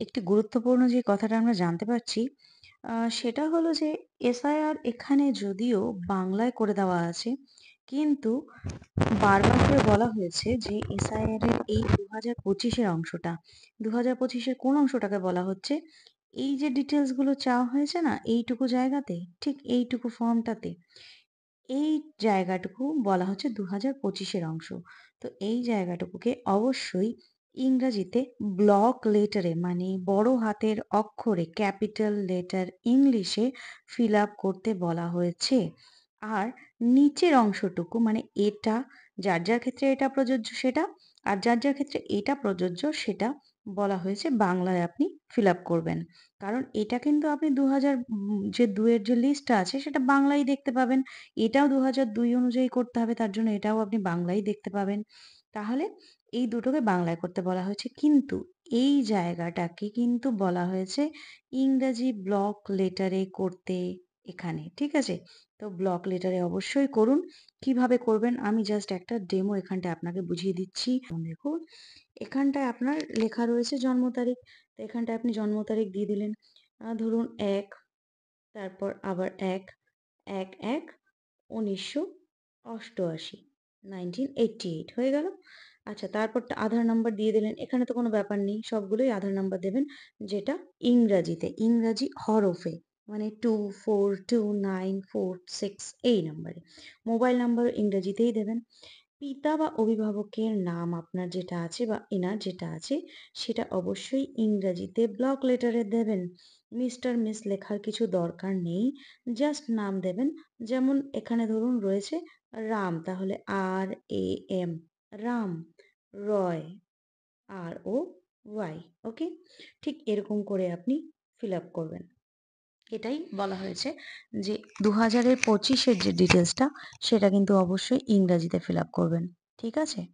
একটি গুরুত্বপূর্ণ যে কথাটা আমরা জানতে পারছি, সেটা হলো যে এসআইআর এখানে যদিও বাংলায় করে দেওয়া আছে, কিন্তু বারবার করে বলা হয়েছে যে এসআইআর এর এই ২০২৫ এর অংশটা, ২০২৫ এর কোন অংশটাকে বলা হচ্ছে? এই যে ডিটেইলস গুলো চাওয়া হয়েছে না এইটুকু জায়গাতে, ঠিক এইটুকু ফর্মটাতে, এই জায়গাটুকু বলা হচ্ছে ২০২৫ এর অংশ। তো এই জায়গাটুকুকে অবশ্যই ইংরেজিতে ব্লক লেটারে মানে বড় হাতের অক্ষরে ক্যাপিটাল লেটার ইংলিশে ফিল আপ করতে বলা হয়েছে। আর নিচের অংশটুকু মানে এটা যার ক্ষেত্রে এটা প্রযোজ্য সেটা, আর যার ক্ষেত্রে এটা প্রযোজ্য সেটা বলা হয়েছে বাংলায় আপনি ফিল আপ করবেন। কারণ এটা কিন্তু আপনি ২০০০ যে ২ এর যে লিস্টটা আছে সেটা বাংলায় দেখতে পাবেন। এটাও ২০০২ অনুযায়ী করতে হবে, তার জন্য এটাও আপনি বাংলায় দেখতে পাবেন। তাহলে এই দুটোকে বাংলায় করতে বলা হয়েছে। কিন্তু এই জায়গাটাকে কিন্তু বলা হয়েছে ইংরেজি ব্লক লেটারে করতে এখানে। ঠিক আছে? তো ব্লক লেটারে অবশ্যই করুন। কিভাবে করবেন আমি জাস্ট একটা ডেমো এখানটায় আপনাকে বুঝিয়ে দিচ্ছি। দেখুন, এখানটায় আপনার লেখা রয়েছে জন্ম তারিখ। তো এখানটায় আপনি জন্ম তারিখ দিয়ে দিলেন। ধরুন ১, তারপর আবার ১, ১, ১৯৮৮ 1988 হয়ে গেল। আচ্ছা, তারপরটা আধার নাম্বার দিয়ে দিলেন। এখানে তো কোনো ব্যাপার নেই। সবগুলোই আধার নাম্বার দেবেন যেটা ইংরাজিতে, ইংরাজি হরফে। মানে 242946 এই নাম্বারে। মোবাইল নাম্বারও ইংরেজিতেই দেবেন। পিতা বা অভিভাবকের নাম আপনার যেটা আছে বা এনার যেটা আছে সেটা অবশ্যই ইংরেজিতে ব্লক লেটারে দেবেন। মিস্টার মিস লেখার কিছু দরকার নেই। জাস্ট নাম দেবেন। যেমন এখানে ধরুন রয়েছে রাম, তাহলে RAM, রাম। রয়, ROY। ওকে? ঠিক এরকম করে আপনি ফিল আপ করবেন। এটাই বলা হয়েছে যে ২০২৫ এর যে ডিটেইলসটা সেটা কিন্তু অবশ্যই ইংরেজিতে ফিল আপ করবেন। ঠিক আছে?